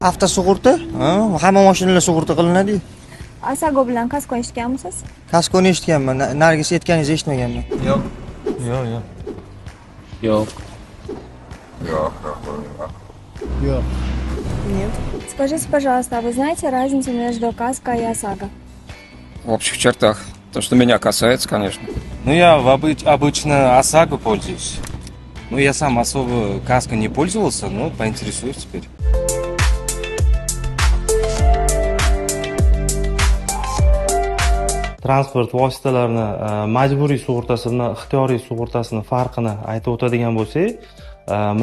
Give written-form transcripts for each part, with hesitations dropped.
Avtosug'urta? Hamma mashinalar sug'urta qilinadi. Asago bilan kasko eshitganmisiz? Kaskoni eshitganman, Nargis aytganingizni eshitmaganman. Yo'q. Нет. Скажите, пожалуйста, а вы знаете разницу между каско и ОСАГО? В общих чертах. То, что меня касается, конечно. Ну, я обычно ОСАГО пользуюсь. Ну, я сам особо каско не пользовался, но поинтересуюсь теперь. Transport vositalarini majburiy sug'urtasini, ixtiyoriy sug'urtasini farqini aytib o'tadigan bo'lsak,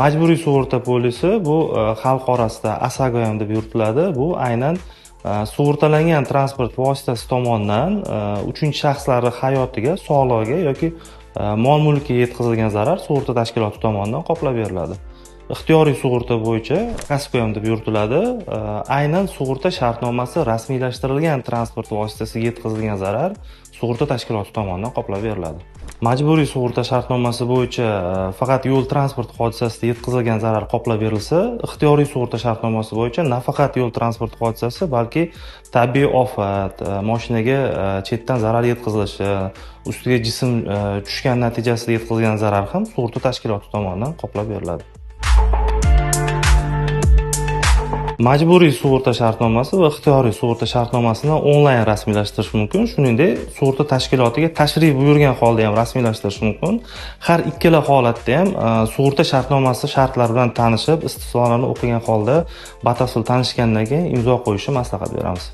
majburiy sug'urta polisi bu xalq orasida ASAGO ham deb yuritiladi. Bu aynan sug'urtalangan transport vositasi tomonidan uchinchi shaxslarning hayotiga, sog'lig'iga yoki mol mulkiga yetkazilgan zarar sug'urta tashkiloti tomonidan qoplab beriladi. Ixtiyoriy sug'urta bo'yicha kasko ham deb yuritiladi. Aynan sug'urta shartnomasi rasmiylashtirilgan transport vositasiga yetkazilgan zarar sug'urta tashkiloti tomonidan qoplab beriladi. Majburiy sug'urta shartnomasi bo'yicha faqat yo'l transport hodisasida yetkazilgan zarar qoplab berilsa, ixtiyoriy sug'urta shartnomasi bo'yicha nafaqat yo'l transport hodisasi, balki tabiiy ofat, mashinaga chetdan zarar yetkazilishi, ustiga jism tushgan natijasida yetkazilgan zarar ham sug'urta tashkiloti tomonidan qoplab beriladi. Majburiy sug'urta shartnomasi va ixtiyoriy sug'urta shartnomasini onlayn rasmiylashtirish mumkin. Shuningdek, sug'urta tashkilotiga tashrif buyurgan holda ham rasmiylashtirish mumkin. Har ikkala holatda ham sug'urta shartnomasi shartlari bilan tanishib, istisnolarni o'qigan holda batafsil tanishgandan keyin imzo qo'yishni maslahat beramiz.